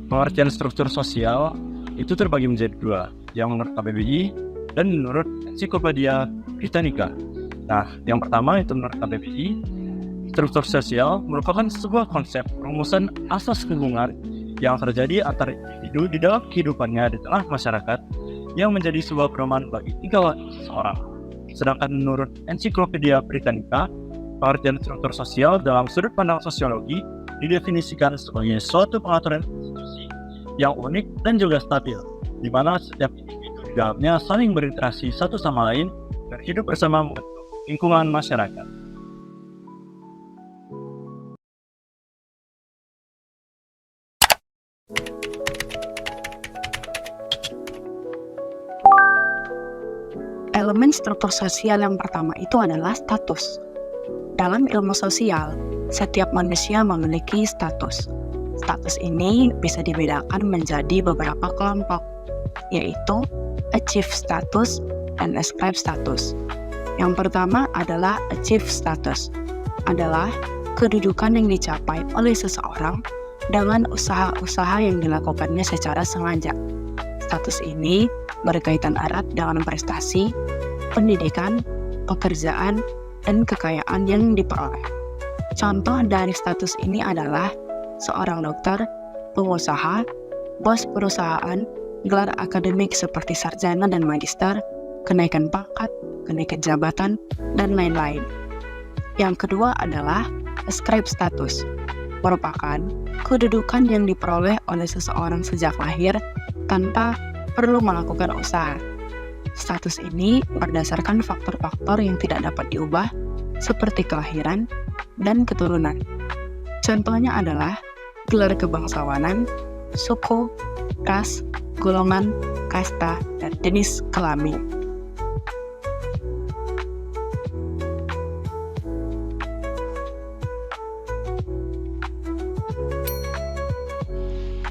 Pengertian struktur sosial itu terbagi menjadi dua, yang menurut KBBI dan menurut Ensiklopedia Britannica. Nah, yang pertama itu menurut KBBI, struktur sosial merupakan sebuah konsep rumusan asas hubungan yang terjadi antar individu di dalam kehidupannya di tengah masyarakat yang menjadi sebuah pedoman bagi tingkah laku seseorang. Sedangkan menurut Ensiklopedia Britannica, pengertian struktur sosial dalam sudut pandang sosiologi didefinisikan sebagai suatu pengaturan institusi yang unik dan juga stabil, di mana setiap individu di dalamnya saling berinteraksi satu sama lain dan hidup bersama membentuk lingkungan masyarakat. Elemen struktur sosial yang pertama itu adalah status. Dalam ilmu sosial, setiap manusia memiliki status. Status ini bisa dibedakan menjadi beberapa kelompok, yaitu achieve status dan ascribe status. Yang pertama adalah achieve status, adalah kedudukan yang dicapai oleh seseorang dengan usaha-usaha yang dilakukannya secara sengaja. Status ini berkaitan erat dengan prestasi, pendidikan, pekerjaan, dan kekayaan yang diperoleh. Contoh dari status ini adalah seorang dokter, pengusaha, bos perusahaan, gelar akademik seperti sarjana dan magister, kenaikan pangkat, kenaikan jabatan, dan lain-lain. Yang kedua adalah ascribe status, merupakan kedudukan yang diperoleh oleh seseorang sejak lahir tanpa perlu melakukan usaha. Status ini berdasarkan faktor-faktor yang tidak dapat diubah, seperti kelahiran dan keturunan. Contohnya adalah gelar kebangsawanan, suku, ras, golongan, kasta, dan jenis kelamin.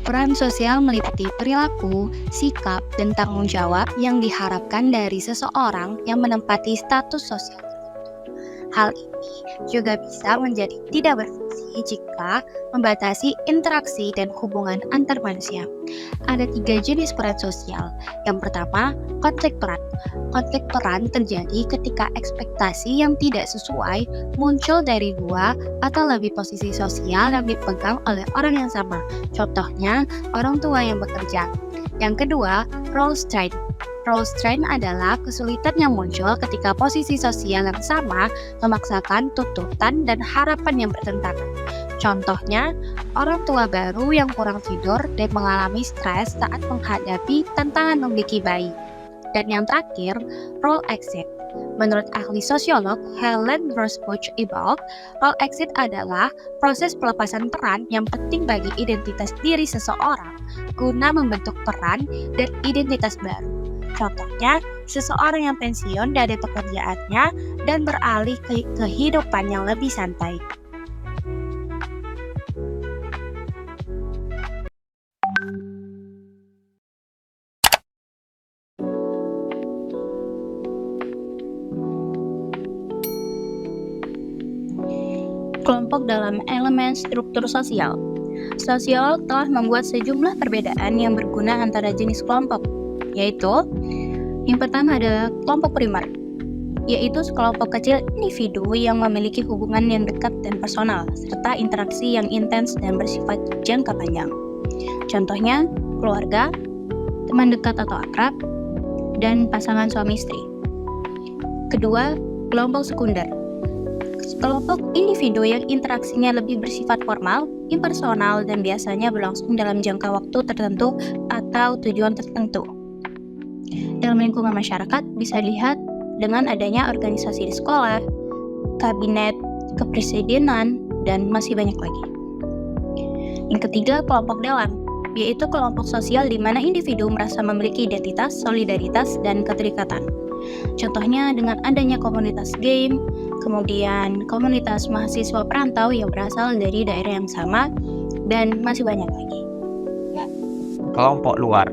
Peran sosial meliputi perilaku, sikap, dan tanggung jawab yang diharapkan dari seseorang yang menempati status sosial. Hal ini juga bisa menjadi tidak berfungsi jika membatasi interaksi dan hubungan antar manusia. Ada 3 jenis peran sosial. Yang pertama, konflik peran. Konflik peran terjadi ketika ekspektasi yang tidak sesuai muncul dari 2 atau lebih posisi sosial yang dipegang oleh orang yang sama. Contohnya, orang tua yang bekerja. Yang kedua, role strain. Role strain adalah kesulitan yang muncul ketika posisi sosial yang sama memaksakan tuntutan dan harapan yang bertentangan. Contohnya, orang tua baru yang kurang tidur dan mengalami stres saat menghadapi tantangan memiliki bayi. Dan yang terakhir, role exit. Menurut ahli sosiolog Helen Rosebush-Ebel, role exit adalah proses pelepasan peran yang penting bagi identitas diri seseorang guna membentuk peran dan identitas baru. Contohnya, seseorang yang pensiun dari pekerjaannya dan beralih ke kehidupan yang lebih santai. Kelompok dalam elemen struktur sosial. Sosiolog telah membuat sejumlah perbedaan yang berguna antara jenis kelompok, yaitu yang pertama adalah kelompok primer, yaitu sekelompok kecil individu yang memiliki hubungan yang dekat dan personal, serta interaksi yang intens dan bersifat jangka panjang. Contohnya, keluarga, teman dekat atau akrab, dan pasangan suami istri. Kedua, kelompok sekunder. Kelompok individu yang interaksinya lebih bersifat formal, impersonal, dan biasanya berlangsung dalam jangka waktu tertentu atau tujuan tertentu. Dalam lingkungan masyarakat bisa dilihat dengan adanya organisasi di sekolah, kabinet, kepresidenan, dan masih banyak lagi. Yang ketiga, kelompok dalam, yaitu kelompok sosial di mana individu merasa memiliki identitas, solidaritas, dan keterikatan. Contohnya dengan adanya komunitas game, kemudian komunitas mahasiswa perantau yang berasal dari daerah yang sama, dan masih banyak lagi. Kelompok luar.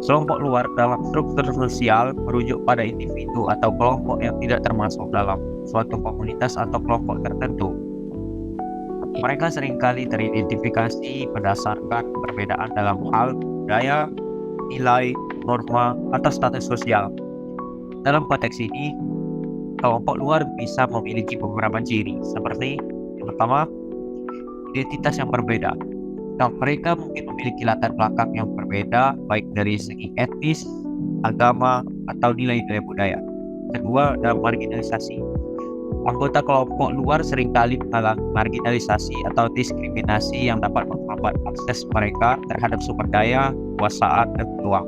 Kelompok luar dalam struktur sosial merujuk pada individu atau kelompok yang tidak termasuk dalam suatu komunitas atau kelompok tertentu. Mereka seringkali teridentifikasi berdasarkan perbedaan dalam hal budaya, nilai, norma, atau status sosial. Dalam konteks ini, kelompok luar bisa memiliki beberapa ciri, seperti yang pertama, identitas yang berbeda. Nah, mereka mungkin memiliki latar belakang yang berbeda, baik dari segi etnis, agama, atau nilai-nilai budaya. Kedua, ada marginalisasi. Anggota kelompok luar seringkali mengalami marginalisasi atau diskriminasi yang dapat menghambat akses mereka terhadap sumber daya, kekuasaan, dan peluang.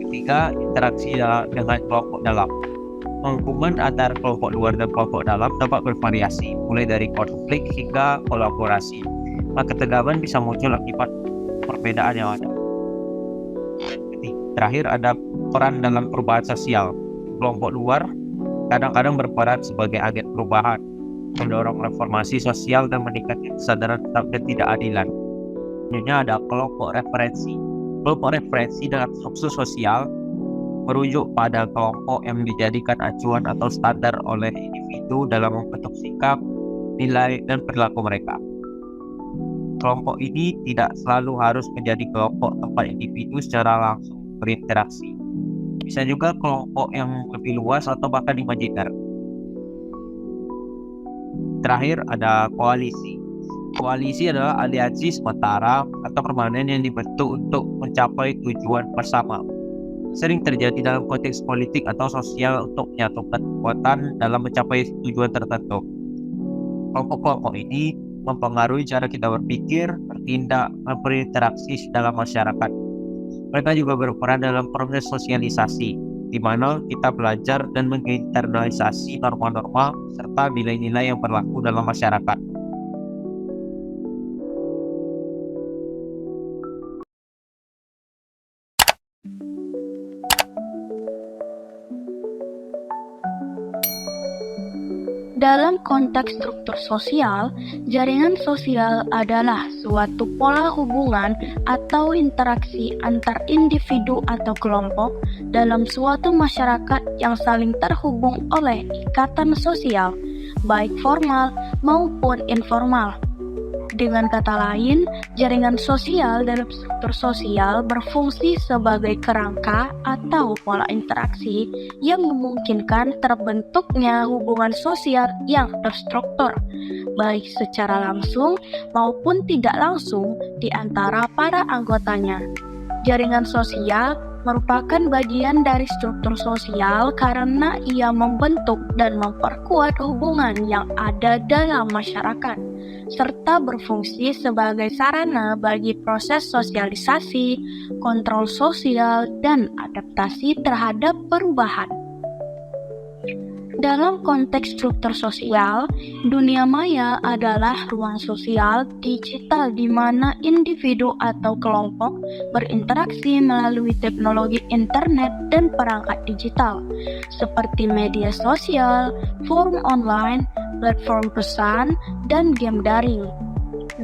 Ketiga, interaksi dengan kelompok dalam. Hubungan antara kelompok luar dan kelompok dalam dapat bervariasi, mulai dari konflik hingga kolaborasi. Maka ketegangan bisa muncul akibat perbedaan yang ada. Terakhir, ada peran dalam perubahan sosial. Kelompok luar kadang-kadang berperan sebagai agen perubahan, mendorong reformasi sosial dan meningkatkan kesadaran dan ketidakadilan. Selanjutnya ada kelompok referensi. Kelompok referensi dalam struktur sosial merujuk pada kelompok yang dijadikan acuan atau standar oleh individu dalam membentuk sikap, nilai, dan perilaku mereka. Kelompok ini tidak selalu harus menjadi kelompok tempat individu secara langsung berinteraksi. Bisa juga kelompok yang lebih luas atau bahkan imajiner. Terakhir ada koalisi. Koalisi adalah aliansi sementara atau permanen yang dibentuk untuk mencapai tujuan bersama. Sering terjadi dalam konteks politik atau sosial untuk menyatukan kekuatan dalam mencapai tujuan tertentu. Kelompok-kelompok ini mempengaruhi cara kita berpikir, bertindak, dan berinteraksi dalam masyarakat. Mereka juga berperan dalam proses sosialisasi, di mana kita belajar dan menginternalisasi norma-norma serta nilai-nilai yang berlaku dalam masyarakat. Dalam konteks struktur sosial, jaringan sosial adalah suatu pola hubungan atau interaksi antar individu atau kelompok dalam suatu masyarakat yang saling terhubung oleh ikatan sosial, baik formal maupun informal. Dengan kata lain, jaringan sosial dalam struktur sosial berfungsi sebagai kerangka atau pola interaksi yang memungkinkan terbentuknya hubungan sosial yang terstruktur, baik secara langsung maupun tidak langsung di antara para anggotanya. Jaringan sosial merupakan bagian dari struktur sosial karena ia membentuk dan memperkuat hubungan yang ada dalam masyarakat, serta berfungsi sebagai sarana bagi proses sosialisasi, kontrol sosial, dan adaptasi terhadap perubahan. Dalam konteks struktur sosial, dunia maya adalah ruang sosial digital di mana individu atau kelompok berinteraksi melalui teknologi internet dan perangkat digital, seperti media sosial, forum online, platform pesan, dan game daring.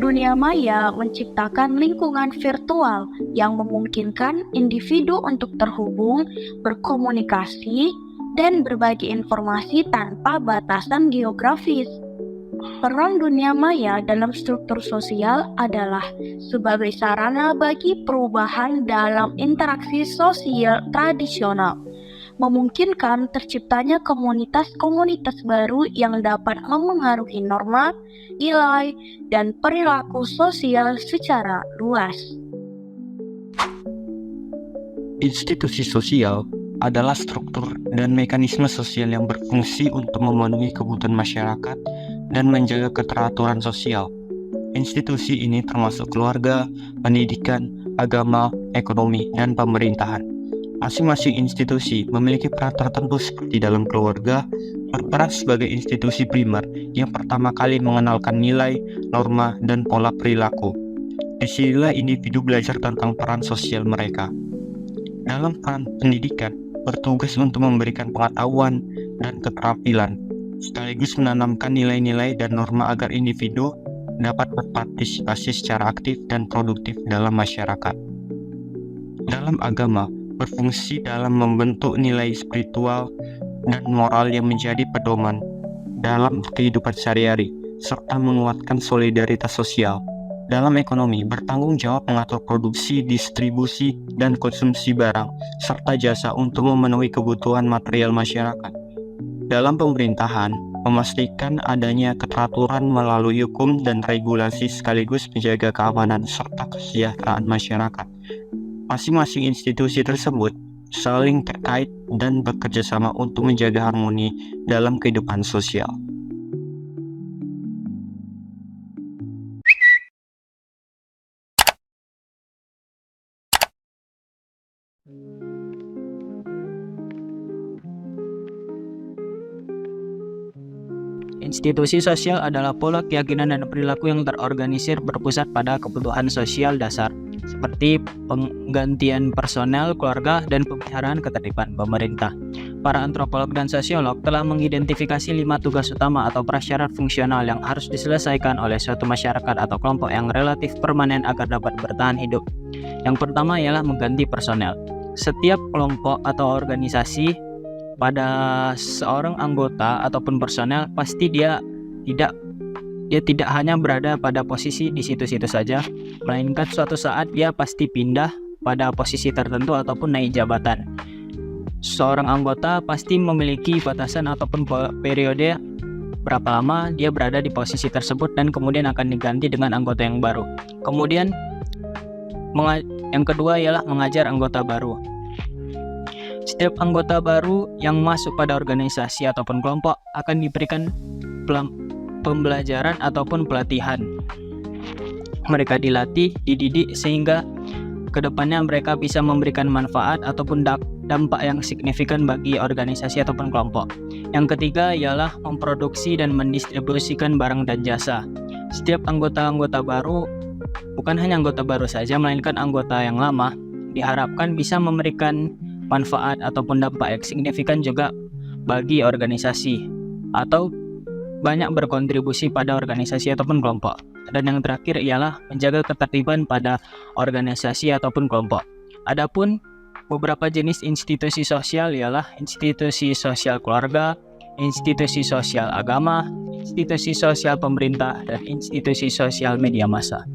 Dunia maya menciptakan lingkungan virtual yang memungkinkan individu untuk terhubung, berkomunikasi, dan berbagi informasi tanpa batasan geografis. Peran dunia maya dalam struktur sosial adalah sebagai sarana bagi perubahan dalam interaksi sosial tradisional, memungkinkan terciptanya komunitas-komunitas baru yang dapat memengaruhi norma, nilai, dan perilaku sosial secara luas. Institusi sosial adalah struktur dan mekanisme sosial yang berfungsi untuk memenuhi kebutuhan masyarakat dan menjaga keteraturan sosial. Institusi ini termasuk keluarga, pendidikan, agama, ekonomi, dan pemerintahan. Masing-masing institusi memiliki peran tertentu seperti dalam keluarga, berperan sebagai institusi primer yang pertama kali mengenalkan nilai, norma, dan pola perilaku. Disinilah individu belajar tentang peran sosial mereka. Dalam peran pendidikan, bertugas untuk memberikan pengetahuan dan keterampilan, sekaligus menanamkan nilai-nilai dan norma agar individu dapat berpartisipasi secara aktif dan produktif dalam masyarakat. Dalam agama, berfungsi dalam membentuk nilai spiritual dan moral yang menjadi pedoman dalam kehidupan sehari-hari, serta menguatkan solidaritas sosial. Dalam ekonomi, bertanggung jawab mengatur produksi, distribusi, dan konsumsi barang, serta jasa untuk memenuhi kebutuhan material masyarakat. Dalam pemerintahan, memastikan adanya keteraturan melalui hukum dan regulasi sekaligus menjaga keamanan serta kesejahteraan masyarakat. Masing-masing institusi tersebut saling terkait dan bekerja sama untuk menjaga harmoni dalam kehidupan sosial. Institusi sosial adalah pola keyakinan dan perilaku yang terorganisir berpusat pada kebutuhan sosial dasar, seperti penggantian personel, keluarga, dan pemeliharaan ketertiban pemerintah. Para antropolog dan sosiolog telah mengidentifikasi 5 tugas utama atau prasyarat fungsional yang harus diselesaikan oleh suatu masyarakat atau kelompok yang relatif permanen agar dapat bertahan hidup. Yang pertama ialah mengganti personel. Setiap kelompok atau organisasi pada seorang anggota ataupun personel pasti dia tidak hanya berada pada posisi di situ-situ saja, melainkan suatu saat dia pasti pindah pada posisi tertentu ataupun naik jabatan. Seorang anggota pasti memiliki batasan ataupun periode berapa lama dia berada di posisi tersebut dan kemudian akan diganti dengan anggota yang baru. Kemudian yang kedua ialah mengajar anggota baru. Setiap anggota baru yang masuk pada organisasi ataupun kelompok akan diberikan pembelajaran ataupun pelatihan. Mereka dilatih, dididik sehingga kedepannya mereka bisa memberikan manfaat ataupun dampak yang signifikan bagi organisasi ataupun kelompok. Yang ketiga ialah memproduksi dan mendistribusikan barang dan jasa. Setiap anggota-anggota baru, bukan hanya anggota baru saja, melainkan anggota yang lama, diharapkan bisa memberikan manfaat ataupun dampak yang signifikan juga bagi organisasi atau banyak berkontribusi pada organisasi ataupun kelompok. Dan yang terakhir ialah menjaga ketertiban pada organisasi ataupun kelompok. Adapun beberapa jenis institusi sosial ialah institusi sosial keluarga, institusi sosial agama, institusi sosial pemerintah, dan institusi sosial media massa.